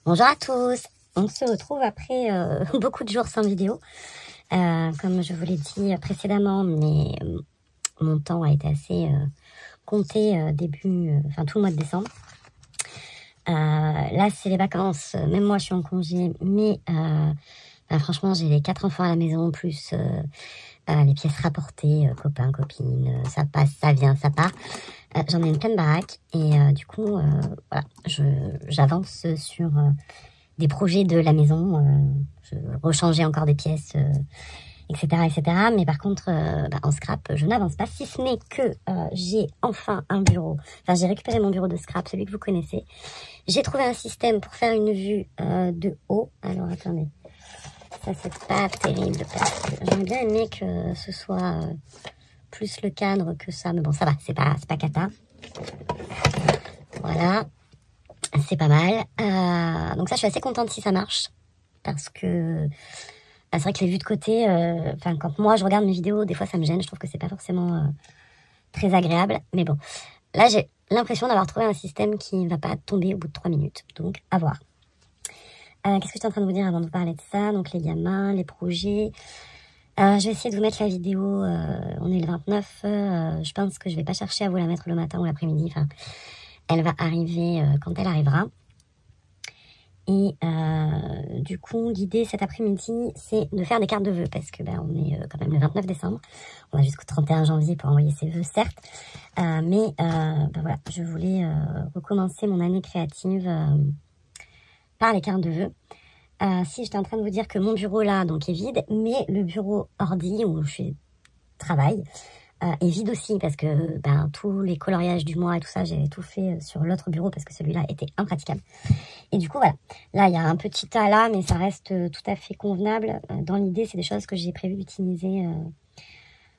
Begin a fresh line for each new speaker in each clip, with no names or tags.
Bonjour à tous, on se retrouve après beaucoup de jours sans vidéo. Comme je vous l'ai dit précédemment, mais mon temps a été assez compté tout le mois de décembre. Là c'est les vacances, même moi je suis en congé, mais franchement j'ai les 4 enfants à la maison, plus les pièces rapportées, copains, copines, ça passe, ça vient, ça part. J'en ai une pleine baraque et du coup, voilà, j'avance sur des projets de la maison, je rechanger encore des pièces, etc., etc. Mais par contre, en scrap, je n'avance pas, si ce n'est que j'ai enfin un bureau. Enfin, j'ai récupéré mon bureau de scrap, celui que vous connaissez. J'ai trouvé un système pour faire une vue de haut. Alors, attendez. Ça, c'est pas terrible parce que j'aurais bien aimé que ce soit plus le cadre que ça. Mais bon, ça va, c'est pas cata. Voilà. C'est pas mal. Donc ça, je suis assez contente si ça marche. Parce que c'est vrai que les vues de côté, quand moi je regarde mes vidéos, des fois ça me gêne. Je trouve que c'est pas forcément très agréable. Mais bon, là j'ai l'impression d'avoir trouvé un système qui ne va pas tomber au bout de 3 minutes. Donc, à voir. Qu'est-ce que j'étais en train de vous dire avant de vous parler de ça? Donc les gamins, les projets. Je vais essayer de vous mettre la vidéo. On est le 29. Je pense que je vais pas chercher à vous la mettre le matin ou l'après-midi. Enfin, elle va arriver quand elle arrivera. Et du coup, l'idée cet après-midi, c'est de faire des cartes de vœux. Parce que on est quand même le 29 décembre. On a jusqu'au 31 janvier pour envoyer ses vœux, certes. Mais voilà, je voulais recommencer mon année créative par les cartes de vœux. Si j'étais en train de vous dire que mon bureau là donc est vide, mais le bureau ordi où je travaille est vide aussi parce que tous les coloriages du mois et tout ça, j'avais tout fait sur l'autre bureau parce que celui-là était impraticable. Et du coup voilà, là il y a un petit tas là, mais ça reste tout à fait convenable. Dans l'idée, c'est des choses que j'ai prévu d'utiliser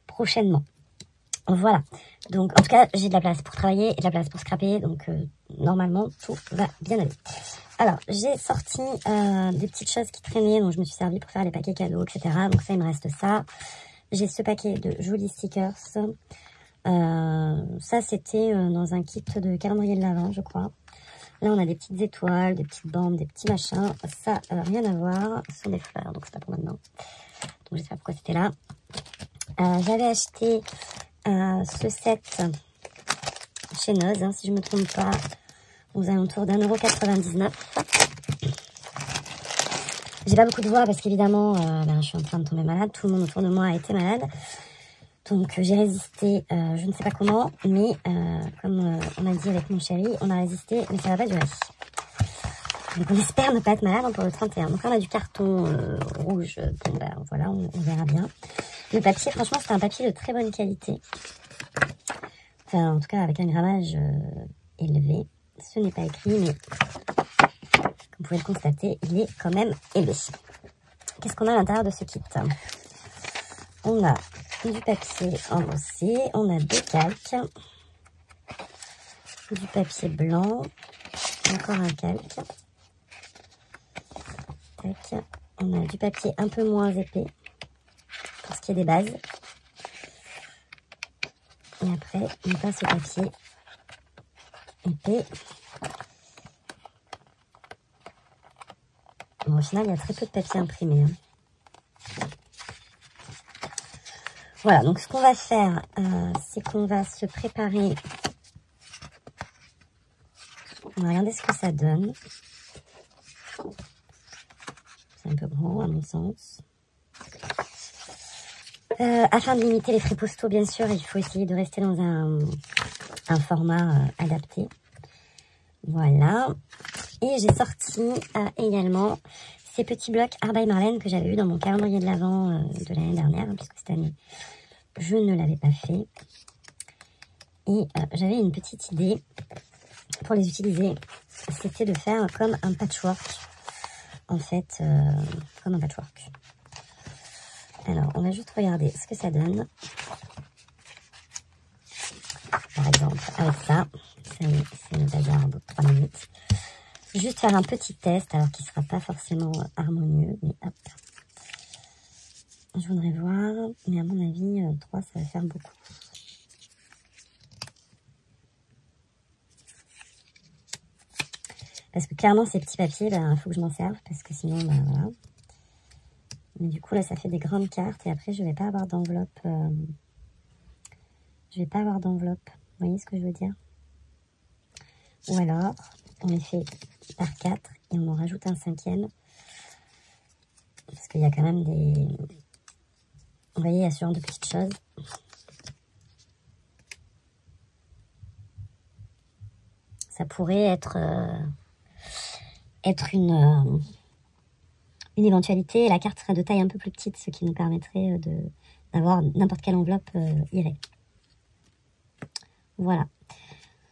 prochainement. Voilà, donc en tout cas j'ai de la place pour travailler et de la place pour scraper, donc normalement tout va bien aller. Alors j'ai sorti des petites choses qui traînaient, dont je me suis servi pour faire les paquets cadeaux, etc. Donc ça, il me reste ça. J'ai ce paquet de jolis stickers. Ça c'était dans un kit de calendrier de l'Avent, je crois. Là on a des petites étoiles, des petites bandes, des petits machins. Ça rien à voir, ce sont des fleurs, donc c'est pas pour maintenant. Donc je sais pas pourquoi c'était là. J'avais acheté ce set chez Noz, si je me trompe pas, aux alentours d'1,99 €. J'ai pas beaucoup de voix parce qu'évidemment, je suis en train de tomber malade. Tout le monde autour de moi a été malade. Donc j'ai résisté, je ne sais pas comment, mais comme on a dit avec mon chéri, on a résisté, mais ça va pas durer. Donc on espère ne pas être malade pour le 31. Donc là on a du carton rouge, voilà, on verra bien. Le papier, franchement, c'est un papier de très bonne qualité. Enfin, en tout cas, avec un grammage élevé. Ce n'est pas écrit, mais comme vous pouvez le constater, il est quand même élevé. Qu'est-ce qu'on a à l'intérieur de ce kit? On a du papier embossé, on a des calques, du papier blanc, encore un calque. Tac. On a du papier un peu moins épais, pour ce qui est des bases. Et après, on passe au papier épais. Bon, au final, il y a très peu de papier imprimé. Voilà, donc ce qu'on va faire, c'est qu'on va se préparer. On va regarder ce que ça donne. C'est un peu grand, à mon sens. Afin de limiter les frais postaux, bien sûr, il faut essayer de rester dans un format adapté. Voilà. Et j'ai sorti également ces petits blocs Art by Marlène que j'avais eu dans mon calendrier de l'Avent de l'année dernière, puisque cette année, je ne l'avais pas fait. Et j'avais une petite idée pour les utiliser. C'était de faire comme un patchwork. En fait, comme un patchwork. Alors, on va juste regarder ce que ça donne. Par exemple, avec ça. C'est le bazar en bout de 3 minutes. Juste faire un petit test, alors qui ne sera pas forcément harmonieux. Mais hop. Je voudrais voir. Mais à mon avis, 3, ça va faire beaucoup. Parce que clairement, ces petits papiers, ben, il faut que je m'en serve. Parce que sinon, ben, voilà. Mais du coup, là, ça fait des grandes cartes. Et après, je vais pas avoir d'enveloppe. Je vais pas avoir d'enveloppe. Vous voyez ce que je veux dire? Ou alors, on les fait par 4 et on en rajoute un 5e. Parce qu'il y a quand même des... Vous voyez, il y a ce genre de petites choses. Ça pourrait être une éventualité. La carte serait de taille un peu plus petite, ce qui nous permettrait d'avoir n'importe quelle enveloppe irait. Voilà.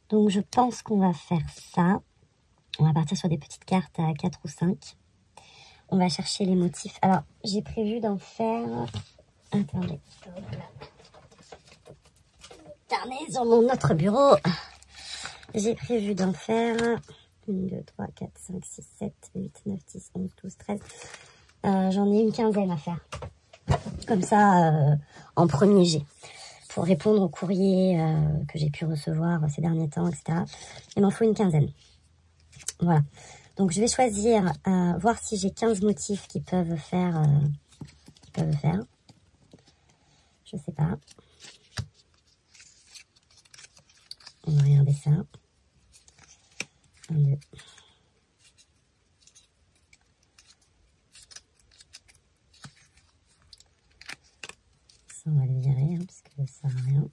Donc, je pense qu'on va faire ça. On va partir sur des petites cartes à 4 ou 5. On va chercher les motifs. Alors, j'ai prévu d'en faire... Attendez. Carnet sur mon autre bureau. J'ai prévu d'en faire 1, 2, 3, 4, 5, 6, 7, 8, 9, 10, 11, 12, 13. J'en ai une quinzaine à faire. Comme ça, en premier jet. Pour répondre aux courriers que j'ai pu recevoir ces derniers temps, etc. Il m'en faut une quinzaine. Voilà. Donc, je vais choisir, voir si j'ai 15 motifs qui peuvent faire. Je sais pas. On va regarder ça. 1, 2. Ça, on va le virer, parce que ça sert à rien.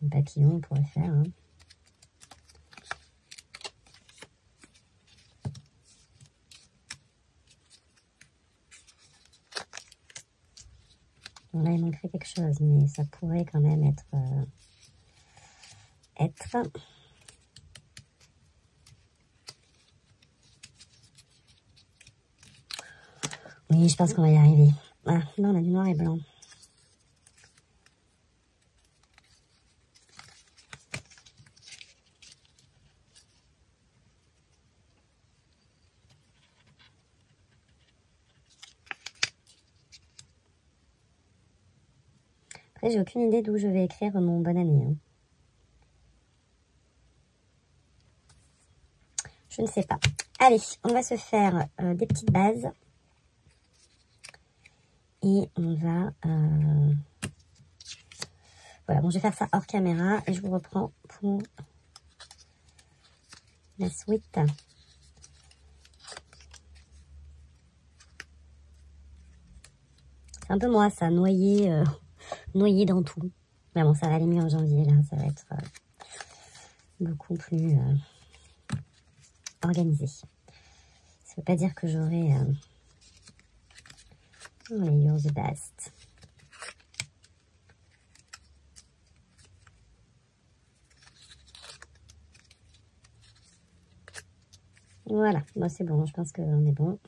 Un papillon, on pourrait faire. Hein. Bon, là, il manquerait quelque chose, mais ça pourrait quand même être... Oui, je pense qu'on va y arriver. Ah, non, on a du noir et blanc. Après, j'ai aucune idée d'où je vais écrire mon bonne année. Hein. Je ne sais pas. Allez, on va se faire des petites bases. Et on va... Voilà, bon, je vais faire ça hors caméra. Et je vous reprends pour la suite. C'est un peu moi, ça, noyé dans tout. Mais bon, ça va aller mieux en janvier, là. Ça va être beaucoup plus organisé. Ça ne veut pas dire que j'aurai... Oui, you're the best. Voilà, bon, c'est bon, je pense qu'on est bon.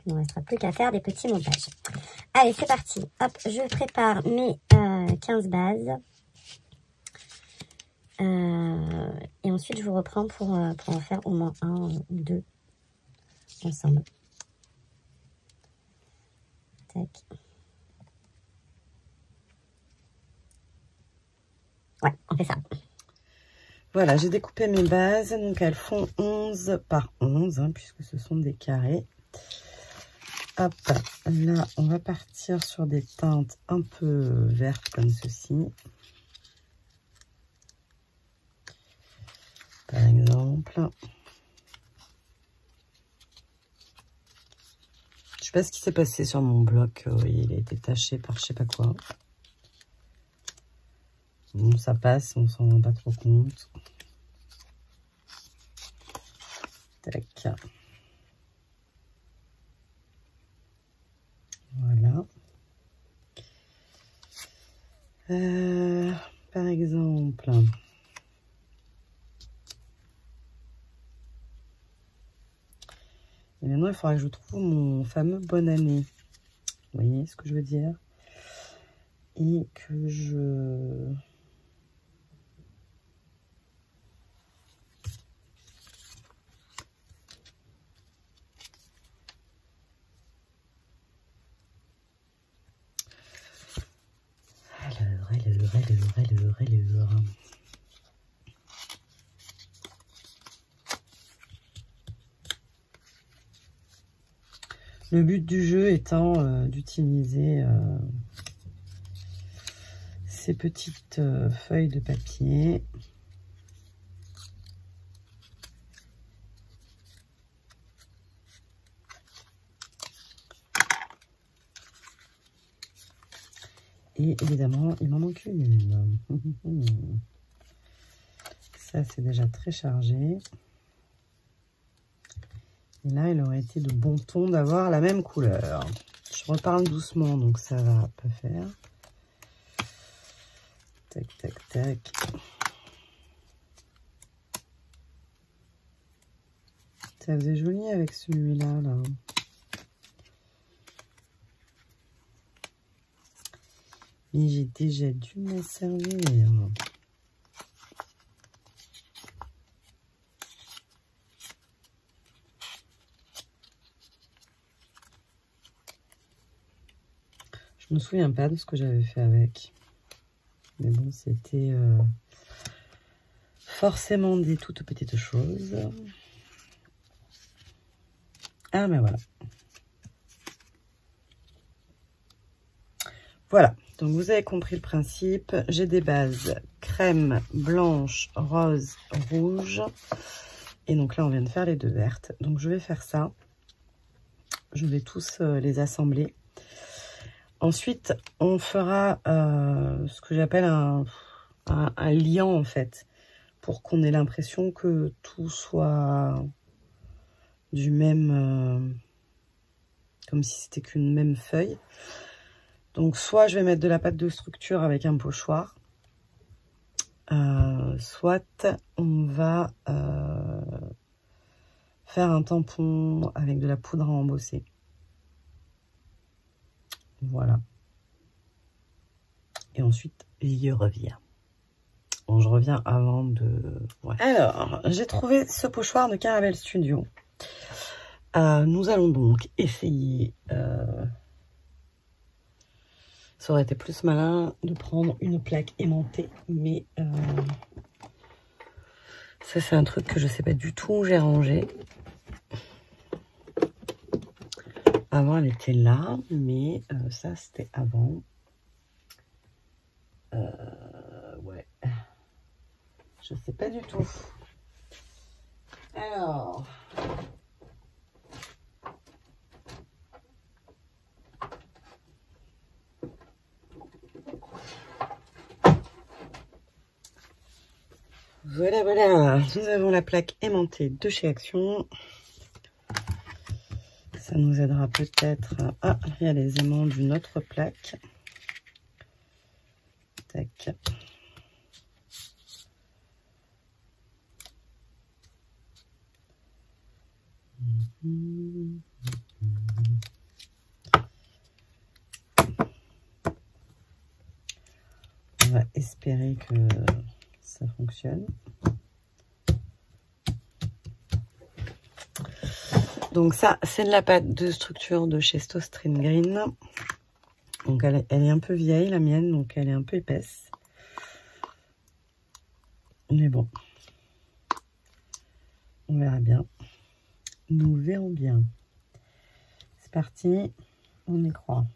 Il ne restera plus qu'à faire des petits montages. Allez, c'est parti. Hop, je prépare mes 15 bases. Et ensuite, je vous reprends pour en faire au moins 1 ou 2 ensemble. Tac. Ouais, on fait ça.
Voilà, j'ai découpé mes bases. Donc, elles font 11 par 11, hein, puisque ce sont des carrés. Hop, là, on va partir sur des teintes un peu vertes comme ceci. Par exemple. Je sais pas ce qui s'est passé sur mon bloc. Il a été taché par je sais pas quoi. Bon, ça passe, on s'en rend pas trop compte. Tac. Voilà. Par exemple... Et maintenant, il faudra que je trouve mon fameux bonne année. Vous voyez ce que je veux dire? Et que je... allure. Le but du jeu étant d'utiliser ces petites feuilles de papier. Et évidemment, il m'en manque une. Ça, c'est déjà très chargé. Et là, il aurait été de bon ton d'avoir la même couleur. Je reparle doucement, donc ça va pas faire. Tac, tac, tac. Ça faisait joli avec celui-là, là. Mais j'ai déjà dû m'en servir. Je me souviens pas de ce que j'avais fait avec. Mais bon, c'était forcément des toutes petites choses. Ah ben voilà. Voilà, donc vous avez compris le principe. J'ai des bases crème, blanche, rose, rouge. Et donc là, on vient de faire les deux vertes. Donc je vais faire ça. Je vais tous les assembler. Ensuite, on fera ce que j'appelle un liant, en fait, pour qu'on ait l'impression que tout soit du même, comme si c'était qu'une même feuille. Donc, soit je vais mettre de la pâte de structure avec un pochoir, soit on va faire un tampon avec de la poudre à embosser. Voilà. Et ensuite, j'y reviens. Bon, je reviens avant de... Ouais. Alors, j'ai trouvé ce pochoir de Caramel Studio. Nous allons donc essayer... Ça aurait été plus malin de prendre une plaque aimantée, mais ça, c'est un truc que je sais pas du tout où j'ai rangé. Avant, elle était là, mais ça, c'était avant. Ouais. Je sais pas du tout. Alors... Voilà, voilà. Nous avons la plaque aimantée de chez Action. Ça nous aidera peut-être à il y a les aimants d'une autre plaque. Tac. On va espérer que ça fonctionne. Donc ça, c'est de la pâte de structure de chez Stostrin Green. Donc elle est un peu vieille, la mienne, donc elle est un peu épaisse. Mais bon, on verra bien. Nous verrons bien. C'est parti, on y croit.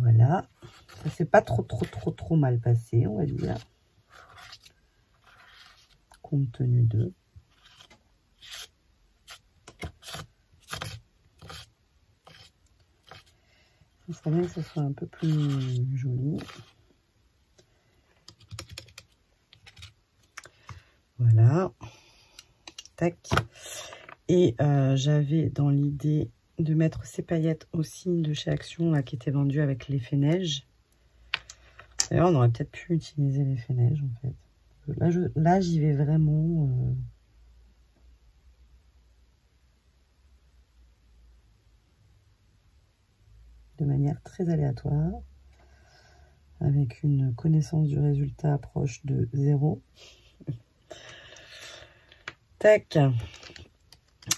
Voilà, ça s'est pas trop mal passé, on va dire, compte tenu de. Il serait bien que ce soit un peu plus joli. Voilà, tac. Et j'avais dans l'idée de mettre ces paillettes aussi de chez Action là, qui étaient vendues avec l'effet neige. D'ailleurs, on aurait peut-être pu utiliser l'effet neige en fait. Là, j'y vais vraiment de manière très aléatoire. avec une connaissance du résultat proche de 0. Tac.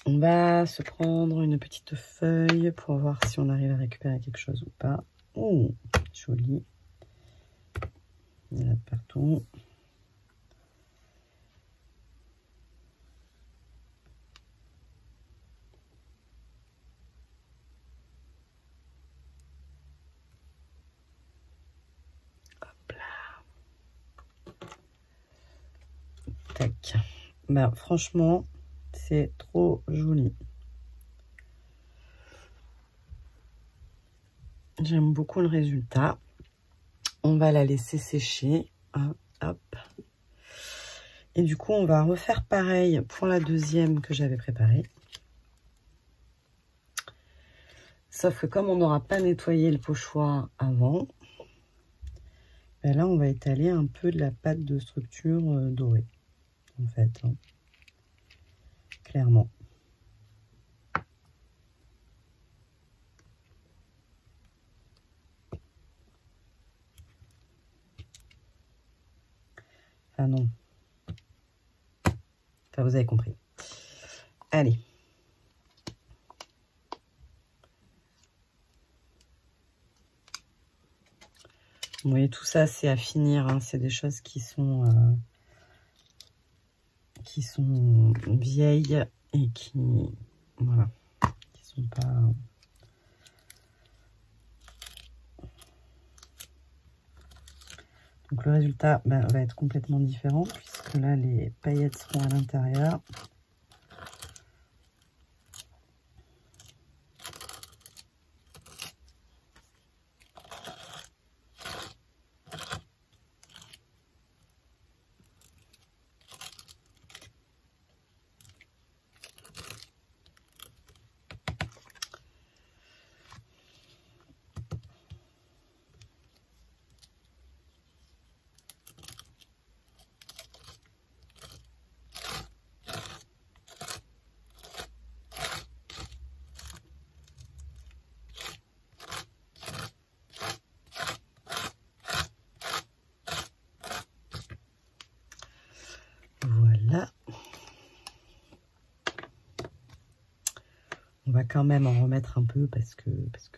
On va se prendre une petite feuille pour voir si on arrive à récupérer quelque chose ou pas. Oh, joli. Il y en a de partout. Hop là. Tac. Ben, franchement, c'est trop joli. J'aime beaucoup le résultat. On va la laisser sécher. Hop. Et du coup, on va refaire pareil pour la deuxième que j'avais préparée. Sauf que comme on n'aura pas nettoyé le pochoir avant, ben là, on va étaler un peu de la pâte de structure dorée, en fait. Hein. Clairement. Ah non. Enfin, vous avez compris. Allez. Vous voyez, tout ça, c'est à finir. Hein. C'est des choses qui sont vieilles et qui, voilà, qui sont pas... Donc le résultat va être complètement différent puisque là, les paillettes seront à l'intérieur. Voilà. On va quand même en remettre un peu parce que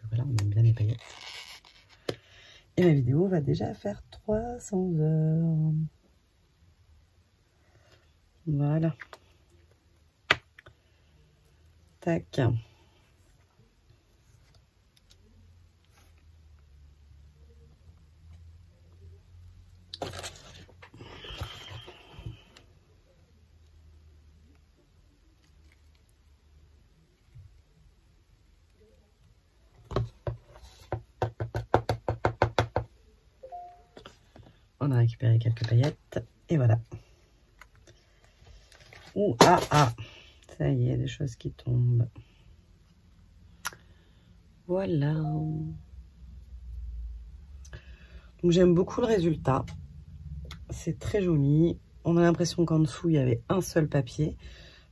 voilà, on aime bien les paillettes. Et ma vidéo va déjà faire 300 heures. Voilà. Tac. On a récupéré quelques paillettes. Et voilà. Ouh, ça y est, des choses qui tombent. Voilà. Donc j'aime beaucoup le résultat. C'est très joli. On a l'impression qu'en dessous, il y avait un seul papier.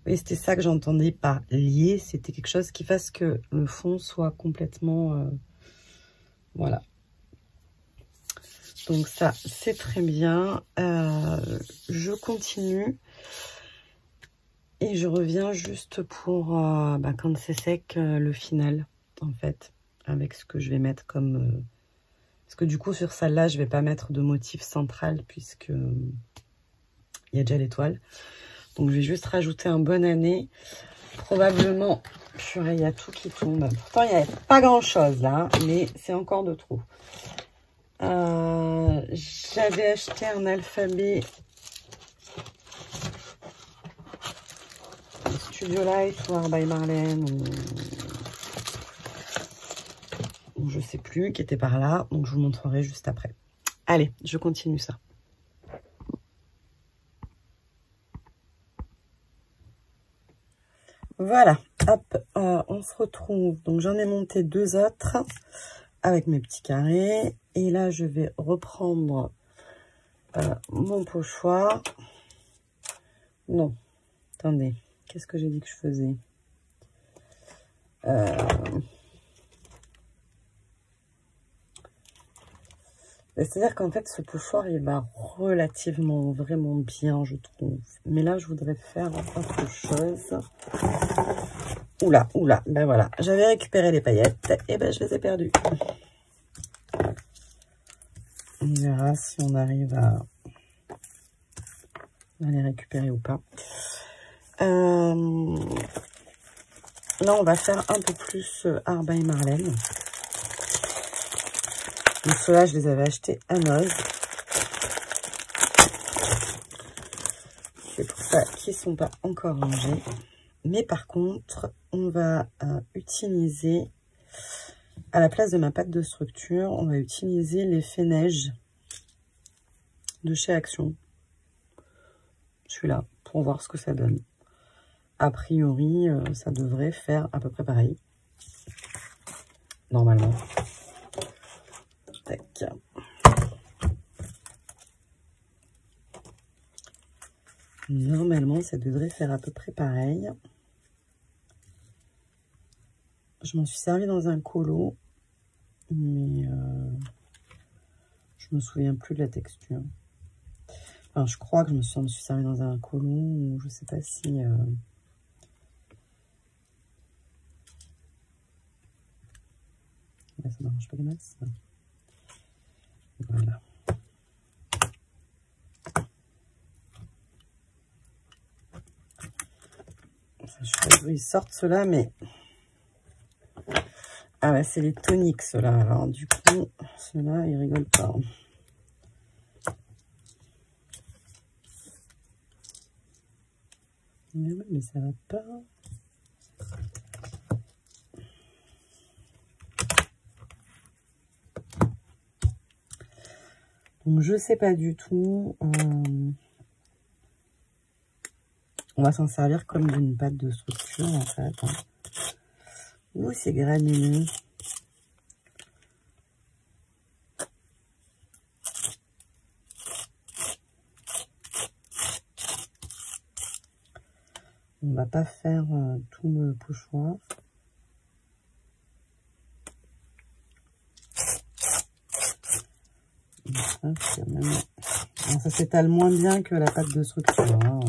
Et c'était ça que j'entendais par lier. C'était quelque chose qui fasse que le fond soit complètement... voilà. Donc ça, c'est très bien. Je continue. Et je reviens juste pour, quand c'est sec, le final, en fait. Avec ce que je vais mettre comme... parce que du coup, sur celle-là, je vais pas mettre de motif central puisque il y a déjà l'étoile. Donc, je vais juste rajouter un bonne année. Probablement, purée, il y a tout qui tombe. Pourtant, il n'y avait pas grand-chose là, hein, mais c'est encore de trop. J'avais acheté un alphabet Studio Life ou Art by Marlène ou je sais plus, qui était par là. Donc, je vous montrerai juste après. Allez, je continue ça. Voilà, hop, on se retrouve. Donc, j'en ai monté 2 autres avec mes petits carrés. Et là, je vais reprendre mon pochoir. Non, attendez, qu'est-ce que j'ai dit que je faisais? C'est-à-dire qu'en fait, ce pochoir, il va relativement, vraiment bien, je trouve. Mais là, je voudrais faire autre chose. Oula, oula, ben voilà. J'avais récupéré les paillettes, et ben je les ai perdues. On verra si on arrive à les récupérer ou pas. Là, on va faire un peu plus Art by Marlène. Donc ceux-là, je les avais achetés à Noz. C'est pour ça qu'ils ne sont pas encore rangés. Mais par contre, on va utiliser, à la place de ma pâte de structure, on va utiliser l'effet neige de chez Action. Celui-là, pour voir ce que ça donne. A priori, ça devrait faire à peu près pareil. Normalement. Tac. Normalement, ça devrait faire à peu près pareil. Je m'en suis servi dans un colo, mais je me souviens plus de la texture. Enfin, je crois que je me suis servi dans un colo, ou je sais pas si... Là, ça n'arrange pas les masses. Voilà. Je sais pas d'où ils sortent ceux-là, mais... Ah ouais, c'est les toniques, ceux-là. Alors, du coup, ceux-là, ils rigolent pas. Mais ça va pas. Donc, je sais pas du tout. On va s'en servir comme d'une pâte de structure, en fait. Ouh, c'est granuleux. On va pas faire tout le pochoir. Ça s'étale moins bien que la pâte de structure. Hein.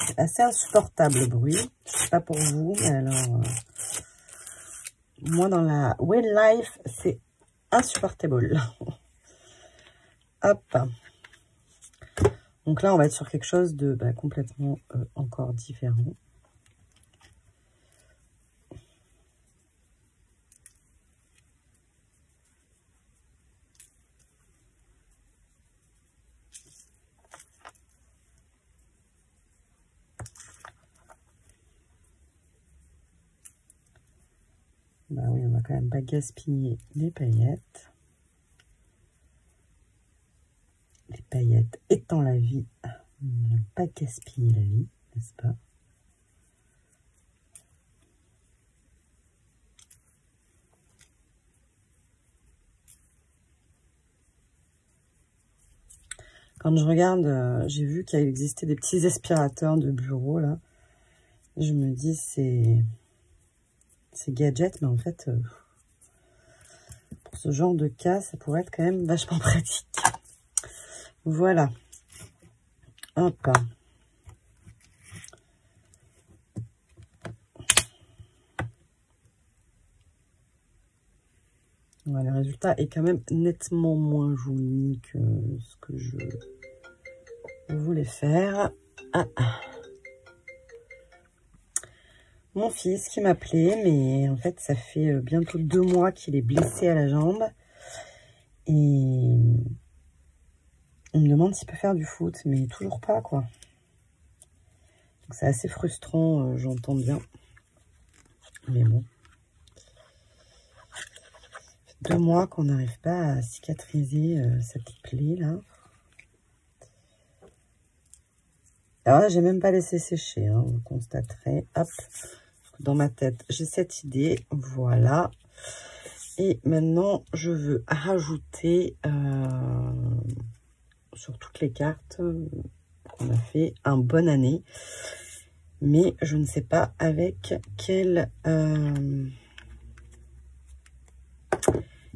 C'est assez insupportable le bruit. Je sais pas pour vous, mais alors... moi, dans la Well Life, c'est insupportable. Hop. Donc là, on va être sur quelque chose de complètement encore différent. Bah oui, on va quand même pas gaspiller les paillettes. Les paillettes étant la vie, ne pas gaspiller la vie, n'est-ce pas? Quand je regarde, j'ai vu qu'il existait des petits aspirateurs de bureau, là. Je me dis, c'est gadget, mais en fait, pour ce genre de cas, ça pourrait être quand même vachement pratique. Voilà. Hop. Ouais, le résultat est quand même nettement moins joli que ce que je voulais faire. Ah. Mon fils qui m'appelait, mais en fait, ça fait bientôt 2 mois qu'il est blessé à la jambe. Et il me demande s'il peut faire du foot, mais toujours pas, quoi. Donc c'est assez frustrant, j'entends bien. Mais bon. 2 mois qu'on n'arrive pas à cicatriser cette plaie, là. Alors là, j'ai même pas laissé sécher, hein, vous constaterez. Hop. Dans ma tête, j'ai cette idée, voilà. Et maintenant, je veux rajouter sur toutes les cartes qu'on a fait un bonne année. Mais je ne sais pas avec quel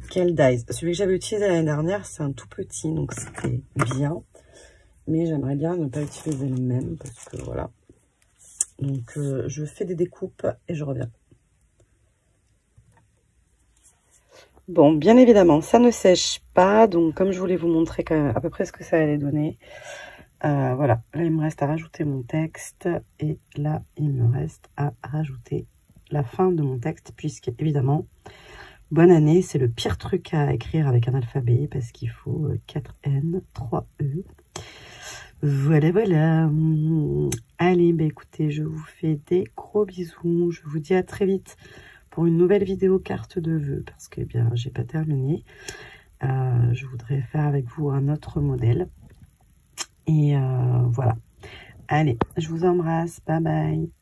dies. Celui que j'avais utilisé l'année dernière, c'est un tout petit, donc c'était bien. Mais j'aimerais bien ne pas utiliser le même parce que voilà. Donc je fais des découpes et je reviens. Bon, bien évidemment, ça ne sèche pas. Donc comme je voulais vous montrer quand même à peu près ce que ça allait donner. Voilà, là il me reste à rajouter mon texte. Et là il me reste à rajouter la fin de mon texte. Puisque évidemment, bonne année, c'est le pire truc à écrire avec un alphabet. Parce qu'il faut 4 N, 3 E. Voilà, voilà. Allez, bah écoutez, je vous fais des gros bisous. Je vous dis à très vite pour une nouvelle vidéo carte de vœux. Parce que, eh bien, j'ai pas terminé. Je voudrais faire avec vous un autre modèle. Et voilà. Allez, je vous embrasse. Bye bye.